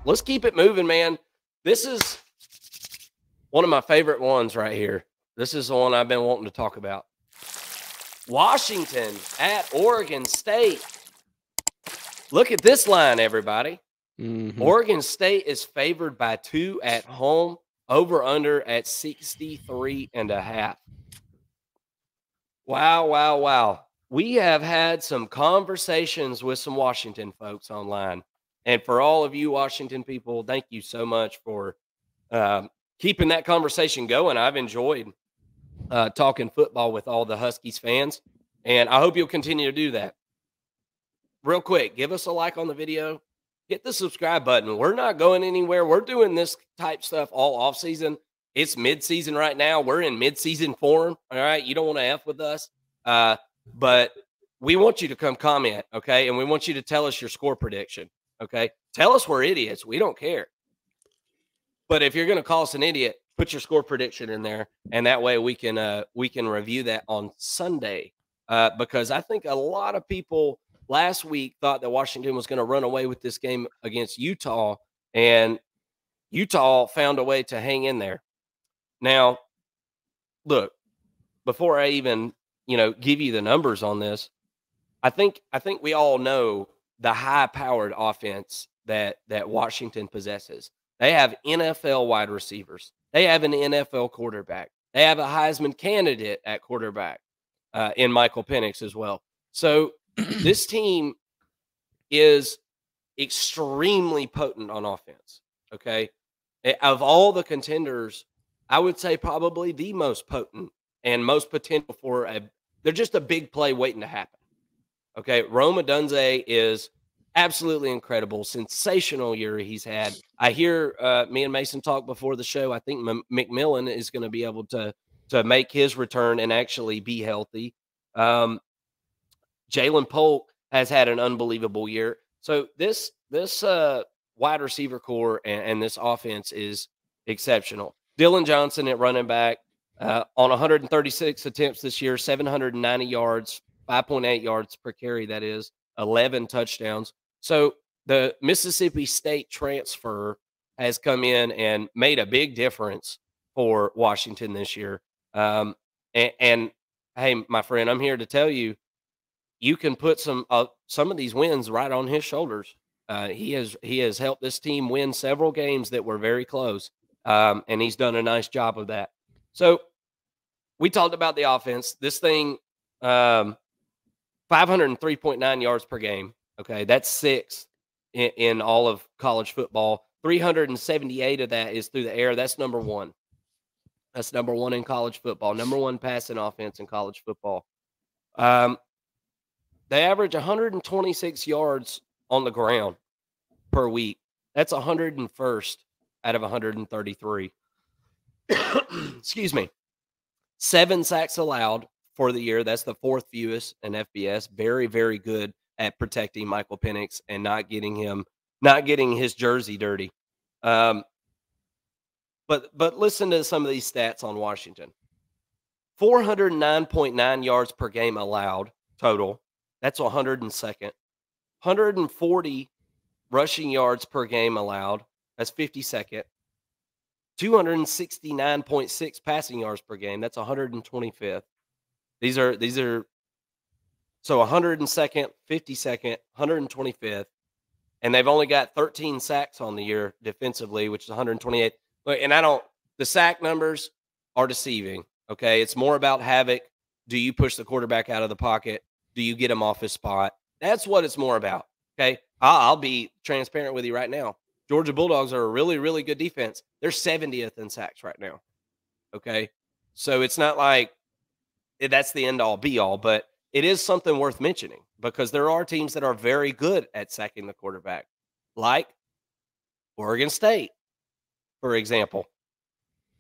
let's keep it moving, man. This is one of my favorite ones right here. This is the one I've been wanting to talk about. Washington at Oregon State. Look at this line, everybody. Oregon State is favored by 2 at home, over under at 63.5. Wow. We have had some conversations with some Washington folks online. And for all of you Washington people, thank you so much for keeping that conversation going. I've enjoyed talking football with all the Huskies fans, and I hope you'll continue to do that. Real quick, give us a like on the video. Hit the subscribe button. We're not going anywhere. We're doing this type stuff all off season. It's mid-season right now. We're in mid-season form, all right? You don't want to F with us, but we want you to come comment, okay? And we want you to tell us your score prediction, okay? Tell us we're idiots. We don't care. But if you're going to call us an idiot, put your score prediction in there, and that way we can review that on Sunday, because I think a lot of people last week thought that Washington was going to run away with this game against Utah, and Utah found a way to hang in there. Now, look, before I even, give you the numbers on this, I think we all know the high-powered offense that Washington possesses. They have NFL wide receivers. They have an NFL quarterback. They have a Heisman candidate at quarterback in Michael Penix as well. So this team is extremely potent on offense, okay? Of all the contenders, I would say probably the most potent and most potential for they're just a big play waiting to happen, okay? Rome Odunze is absolutely incredible, sensational year he's had. I hear me and Mason talk before the show. I think McMillan is going to be able to make his return and actually be healthy. Jalen Polk has had an unbelievable year. So this wide receiver core and this offense is exceptional. Dylan Johnson at running back on 136 attempts this year, 790 yards, 5.8 yards per carry, that is, 11 touchdowns. So the Mississippi State transfer has come in and made a big difference for Washington this year. And hey, my friend, I'm here to tell you, you can put some of these wins right on his shoulders. He has helped this team win several games that were very close, and he's done a nice job of that. So we talked about the offense. This thing, 503.9 yards per game. Okay, that's sixth in all of college football. 378 of that is through the air. That's number one. That's number one in college football. Number one passing offense in college football. They average 126 yards on the ground per week. That's 101st out of 133. Excuse me. 7 sacks allowed for the year. That's the 4th fewest in FBS. Very, very good at protecting Michael Penix and not getting his jersey dirty. But listen to some of these stats on Washington. 409.9 yards per game allowed total. That's 102nd. 140 rushing yards per game allowed. That's 52nd. 269.6 passing yards per game. That's 125th. These are so 102nd, 52nd, 125th, and they've only got 13 sacks on the year defensively, which is 128th. And the sack numbers are deceiving. Okay, it's more about havoc. Do you push the quarterback out of the pocket? Do you get him off his spot? That's what it's more about. Okay, I'll be transparent with you right now. Georgia Bulldogs are a really, really good defense. They're 70th in sacks right now. Okay, so it's not like that's the end all be all, but it is something worth mentioning because there are teams that are very good at sacking the quarterback, like Oregon State, for example.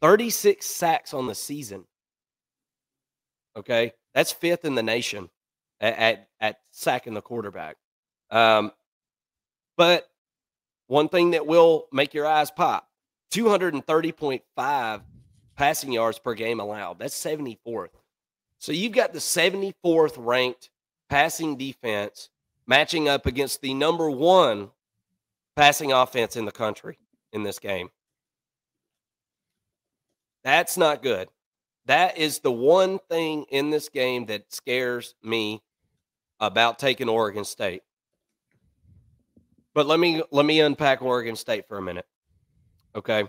36 sacks on the season. Okay, that's 5th in the nation at sacking the quarterback. But one thing that will make your eyes pop, 230.5 passing yards per game allowed. That's 74th. So you've got the 74th ranked passing defense matching up against the number 1 passing offense in the country in this game. That's not good. That is the one thing in this game that scares me about taking Oregon State. But let me unpack Oregon State for a minute. Okay.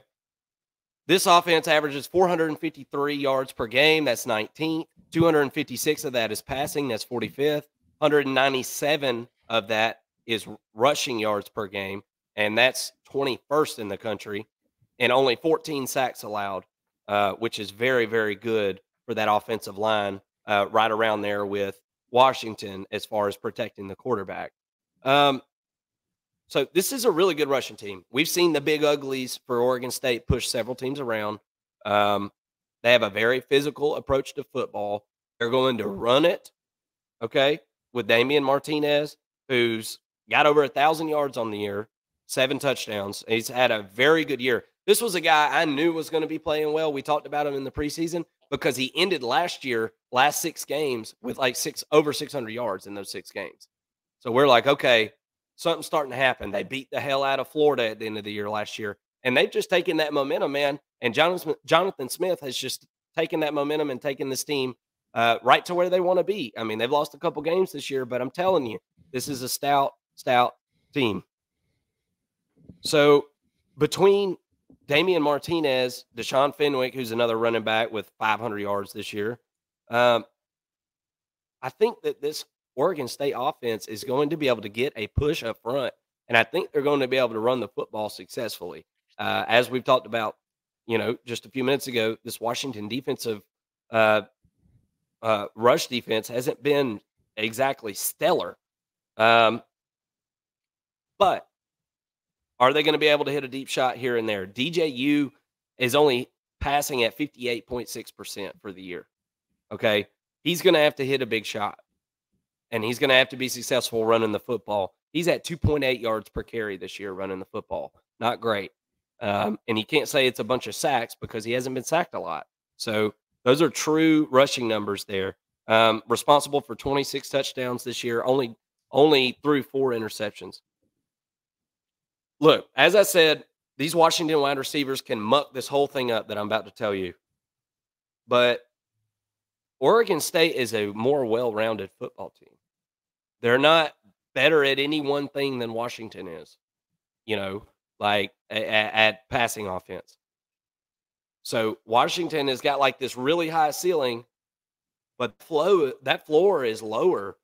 This offense averages 453 yards per game. That's 19th. 256 of that is passing. That's 45th. 197 of that is rushing yards per game, and that's 21st in the country. And only 14 sacks allowed, which is very, very good for that offensive line, right around there with Washington as far as protecting the quarterback. So this is a really good rushing team. We've seen the big uglies for Oregon State push several teams around. They have a very physical approach to football. They're going to run it, okay, with Damian Martinez, who's got over 1,000 yards on the year, 7 touchdowns. He's had a very good year. This was a guy I knew was going to be playing well. We talked about him in the preseason because he ended last 6 games with like over 600 yards in those 6 games. So we're like, okay, something's starting to happen. They beat the hell out of Florida at the end of the year last year, and they've just taken that momentum, man. And Jonathan Smith has just taken that momentum and taken this team right to where they want to be. I mean, they've lost a couple games this year, but I'm telling you, this is a stout team. So between Damian Martinez, Deshaun Fenwick, who's another running back with 500 yards this year, I think that this Oregon State offense is going to be able to get a push up front, and I think they're going to be able to run the football successfully. As we've talked about, just a few minutes ago, this Washington defensive rush defense hasn't been exactly stellar. But are they going to be able to hit a deep shot here and there? DJU is only passing at 58.6% for the year. Okay. He's going to have to hit a big shot, and he's going to have to be successful running the football. He's at 2.8 yards per carry this year running the football. Not great. And you can't say it's a bunch of sacks because he hasn't been sacked a lot. So those are true rushing numbers there. Responsible for 26 touchdowns this year, only threw 4 interceptions. Look, as I said, these Washington wide receivers can muck this whole thing up that I'm about to tell you. But Oregon State is a more well-rounded football team. They're not better at any one thing than Washington is, like at passing offense. So Washington has got like this really high ceiling, but that floor is lower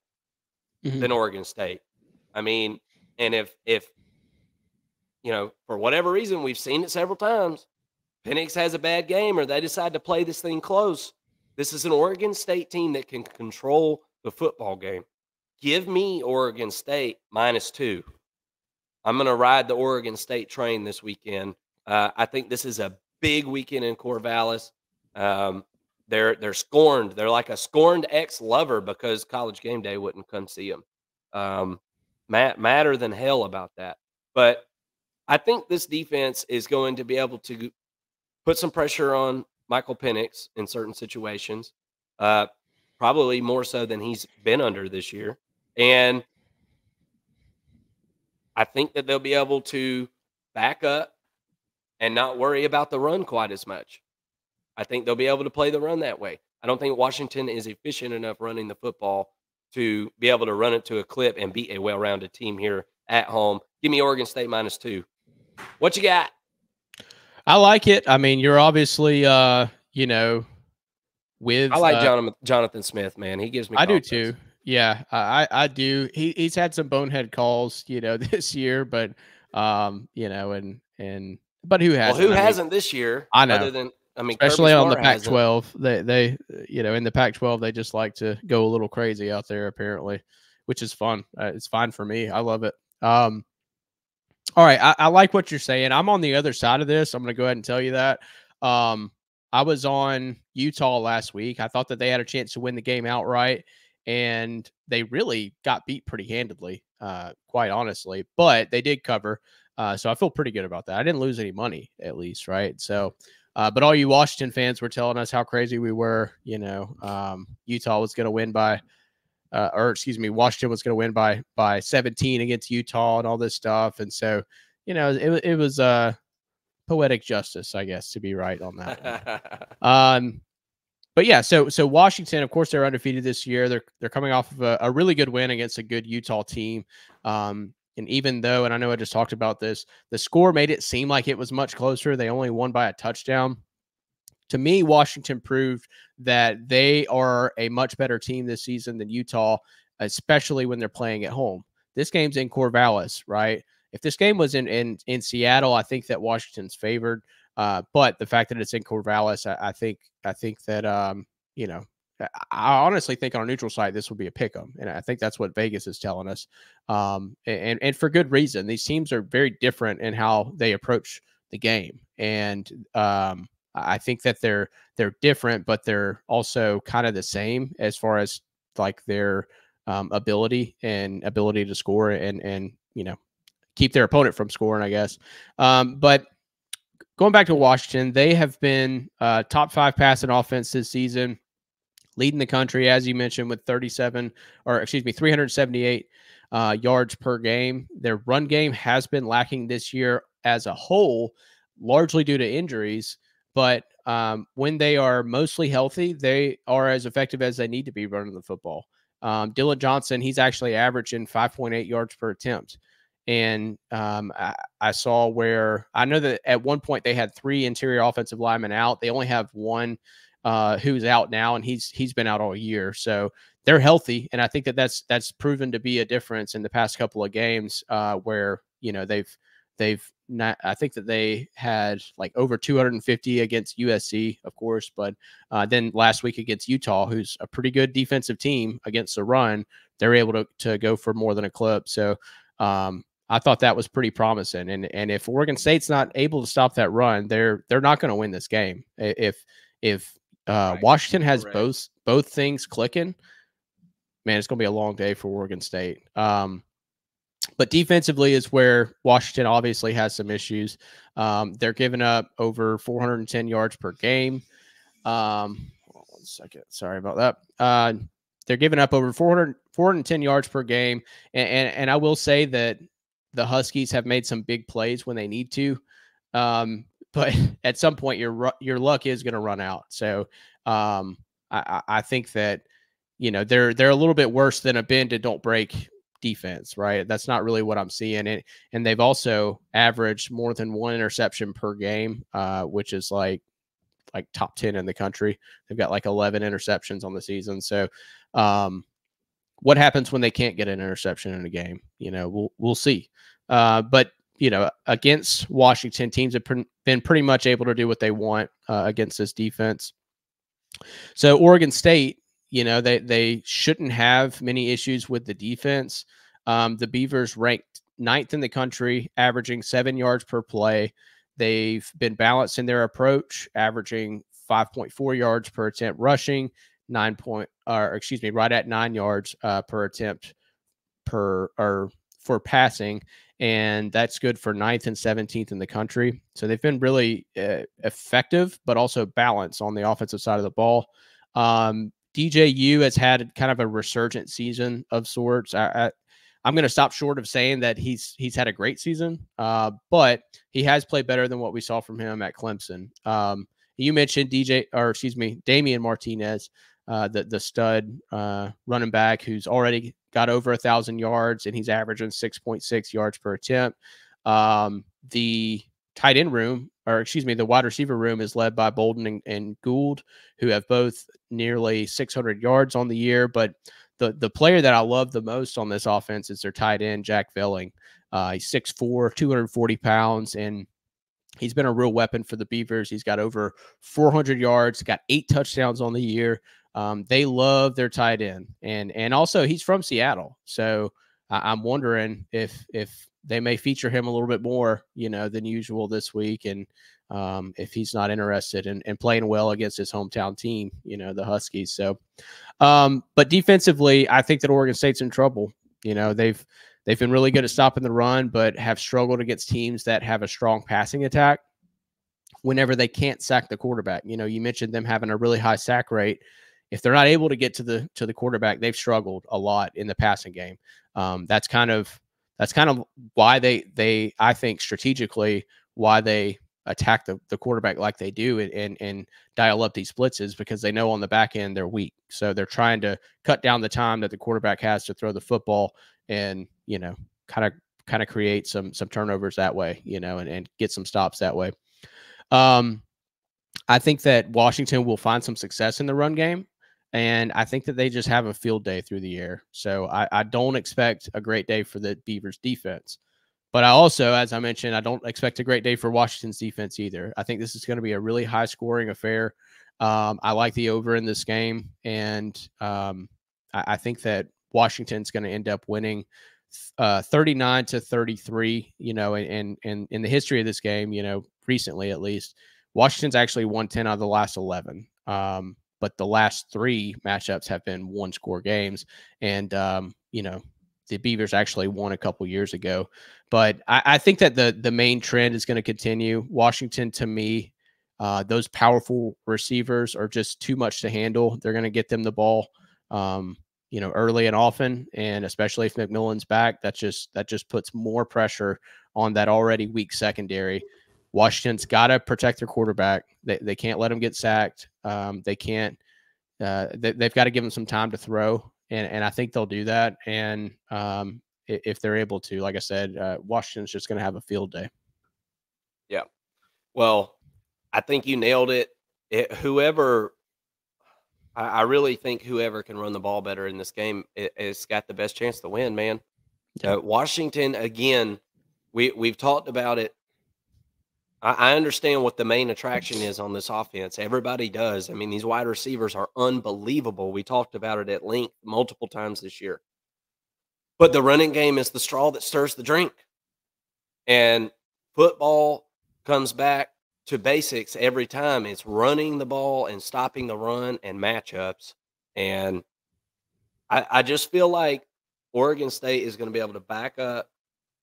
than Oregon State. I mean, and if for whatever reason, we've seen it several times, Penix has a bad game or they decide to play this thing close, this is an Oregon State team that can control the football game. Give me Oregon State -2. I'm going to ride the Oregon State train this weekend. I think this is a big weekend in Corvalis. They're scorned. They're like a scorned ex-lover because College Game Day wouldn't come see them. Madder than hell about that. But I think this defense is going to be able to put some pressure on Michael Penix in certain situations, probably more so than he's been under this year. And I think that they'll be able to back up and not worry about the run quite as much. I think they'll be able to play the run that way. I don't think Washington is efficient enough running the football to be able to run it to a clip and beat a well-rounded team here at home. Give me Oregon State -2. What you got? I like it. I mean, you're obviously, with. I like Jonathan Smith, man. He gives me confidence. I do too. Yeah, I do. He's had some bonehead calls, this year, but but who hasn't? Well, who hasn't this year? I know. Other than, especially on the Pac-12, they in the Pac-12 they just like to go a little crazy out there apparently, which is fun. It's fine for me. I love it. All right, I like what you're saying. I'm on the other side of this. I'm going to go ahead and tell you that. I was on Utah last week. I thought that they had a chance to win the game outright, and they really got beat pretty handedly, quite honestly. But they did cover, so I feel pretty good about that. I didn't lose any money, at least, right? So, but all you Washington fans were telling us how crazy we were. Utah was going to win by Washington was going to win by 17 against Utah and all this stuff. And so, it was poetic justice, I guess, to be right on that one. But yeah, so Washington, of course, they're undefeated this year. They're coming off of a really good win against a good Utah team. And even though, and I know I just talked about this, the score made it seem like it was much closer. They only won by a touchdown. To me, Washington proved that they are a much better team this season than Utah, especially when they're playing at home. This game's in Corvalis, right? If this game was in Seattle, I think that Washington's favored. But the fact that it's in Corvallis, I think that I honestly think on a neutral site this would be a pick 'em, and I think that's what Vegas is telling us, and for good reason. These teams are very different in how they approach the game, and I think that they're different, but they're also kind of the same as far as like their ability to score and keep their opponent from scoring, I guess. But going back to Washington, they have been top 5 passing offense this season, leading the country, as you mentioned, with 378 yards per game. Their run game has been lacking this year as a whole, largely due to injuries. But when they are mostly healthy, they are as effective as they need to be running the football. Dylan Johnson, he's actually averaging 5.8 yards per attempt. And I saw where I know that at one point they had 3 interior offensive linemen out. They only have one who's out now, and he's been out all year. So they're healthy, and I think that that's proven to be a difference in the past couple of games where they've not. I think that they had like over 250 against USC, of course, but then last week against Utah, who's a pretty good defensive team against the run, they're able to go for more than a clip. So I thought that was pretty promising. And if Oregon State's not able to stop that run, they're not going to win this game. If right. Washington has both things clicking, man, it's going to be a long day for Oregon State. But defensively is where Washington obviously has some issues. They're giving up over 410 yards per game. Hold on 1 second. Sorry about that. They're giving up over 410 yards per game. And I will say that the Huskies have made some big plays when they need to. But at some point, your luck is going to run out. So I think that, they're a little bit worse than a bend and don't break defense, right? That's not really what I'm seeing. And they've also averaged more than 1 interception per game, which is like top 10 in the country. They've got like 11 interceptions on the season. So what happens when they can't get an interception in a game? We'll see. But against Washington, teams have been pretty much able to do what they want against this defense. So Oregon State, they shouldn't have many issues with the defense. The Beavers ranked 9th in the country, averaging 7 yards per play. They've been balanced in their approach, averaging 5.4 yards per attempt rushing, right at 9 yards per attempt for passing. And that's good for 9th and 17th in the country. So they've been really effective, but also balanced on the offensive side of the ball. DJU has had kind of a resurgent season of sorts. I'm going to stop short of saying that he's had a great season, but he has played better than what we saw from him at Clemson. You mentioned Damian Martinez, the stud running back who's already got over 1,000 yards, and he's averaging 6.6 yards per attempt. The tight end room, the wide receiver room is led by Bolden and Gould, who have both nearly 600 yards on the year. But the player that I love the most on this offense is their tight end, Jack Velling. He's 6'4", 240 pounds, and he's been a real weapon for the Beavers. He's got over 400 yards, got 8 touchdowns on the year. They love their tight end, and also he's from Seattle, so I'm wondering if they may feature him a little bit more, than usual this week, and if he's not interested in playing well against his hometown team, the Huskies. So, but defensively, I think that Oregon State's in trouble. They've been really good at stopping the run, but have struggled against teams that have a strong passing attack whenever they can't sack the quarterback. You mentioned them having a really high sack rate. If they're not able to get to the quarterback, they've struggled a lot in the passing game. That's kind of That's kind of why they I think strategically why they attack the quarterback like they do and dial up these blitzes, because they know on the back end they're weak. So they're trying to cut down the time that the quarterback has to throw the football and, kind of create some turnovers that way, and get some stops that way. I think that Washington will find some success in the run game, and I think that they just have a field day through the air. So I don't expect a great day for the Beavers defense. But I also, as I mentioned, I don't expect a great day for Washington's defense either. I think this is going to be a really high-scoring affair. I like the over in this game, and I think that Washington's going to end up winning 39-33. And in the history of this game, recently at least, Washington's actually won 10 out of the last 11. But the last 3 matchups have been one-score games, and the Beavers actually won a couple years ago. But I think that the main trend is going to continue. Washington, to me, those powerful receivers are just too much to handle. They're going to get them the ball, early and often, and especially if McMillan's back, that just puts more pressure on that already weak secondary. Washington's got to protect their quarterback. They can't let him get sacked. They can't. They've got to give him some time to throw. And I think they'll do that. And if they're able to, like I said, Washington's just going to have a field day. Yeah. Well, I think you nailed it. I really think whoever can run the ball better in this game has got the best chance to win, man. Yeah. Washington, again, we've talked about it. I understand what the main attraction is on this offense. Everybody does. I mean, these wide receivers are unbelievable. We talked about it at length multiple times this year. But the running game is the straw that stirs the drink. And football comes back to basics every time. It's running the ball and stopping the run and matchups. And I just feel like Oregon State is going to be able to back up.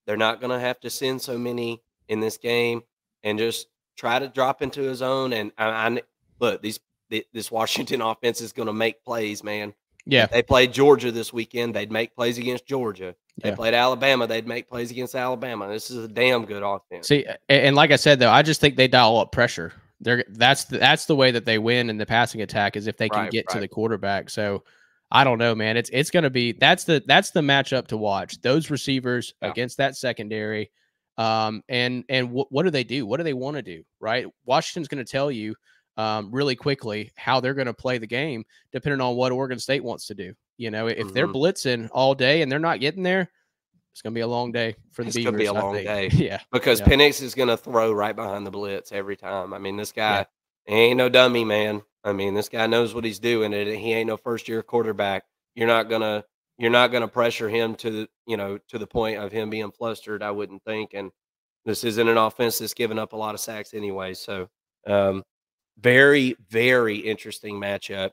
They're not going to have to send so many in this game and just try to drop into his own. And I look, this Washington offense is going to make plays, man. Yeah. If they played Georgia this weekend, they'd make plays against Georgia. They played Alabama, they'd make plays against Alabama. This is a damn good offense. See, and like I said, though, I just think they dial up pressure. That's the way that they win in the passing attack, is if they can get to the quarterback. So I don't know, man. It's going to be that's the matchup to watch. Those receivers against that secondary. And what do they do? What do they want to do? Right? Washington's going to tell you really quickly how they're going to play the game, depending on what Oregon State wants to do. If they're blitzing all day and they're not getting there, it's going to be a long day for the Beavers. It's going to be a long day. Yeah. Because Penix is going to throw right behind the blitz every time. I mean, this guy ain't no dummy, man. I mean, this guy knows what he's doing. He ain't no first-year quarterback. You're not gonna pressure him to the point of him being flustered, I wouldn't think. And this isn't an offense that's giving up a lot of sacks anyway. So very, very interesting matchup.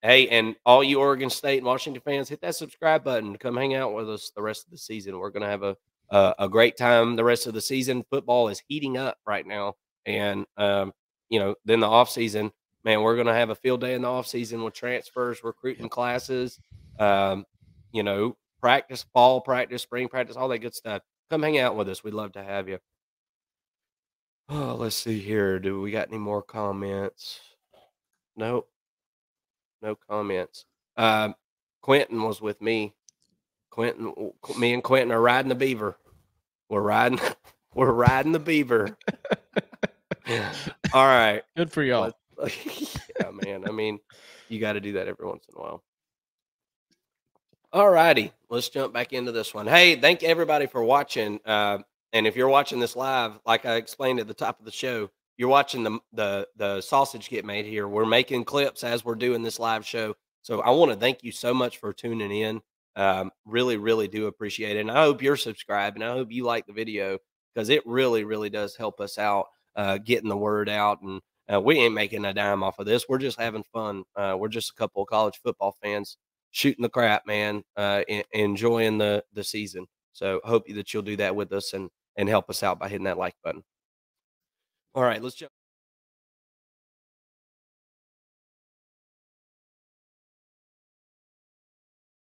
Hey, and all you Oregon State and Washington fans, hit that subscribe button to come hang out with us the rest of the season. We're going to have a great time the rest of the season. Football is heating up right now. And, then the offseason, man, we're going to have a field day in the offseason with transfers, recruiting classes, practice, fall practice, spring practice, all that good stuff. Come hang out with us. We'd love to have you. Oh, let's see here. Do we got any more comments? Nope. No comments. Quentin was with me. Me and Quentin are riding the beaver. We're riding the beaver. All right. Good for y'all. Yeah, man. I mean, you got to do that every once in a while. All righty. Let's jump back into this one. Hey, thank everybody for watching. And if you're watching this live, like I explained at the top of the show, you're watching the sausage get made here. We're making clips as we're doing this live show. So I want to thank you so much for tuning in. Really, really do appreciate it. And I hope you're subscribed, and I hope you like the video, because it really, really does help us out getting the word out. And we ain't making a dime off of this. We're just having fun. We're just a couple of college football fans shooting the crap, man, enjoying the season. So hope that you'll do that with us and help us out by hitting that like button. All right, let's jump.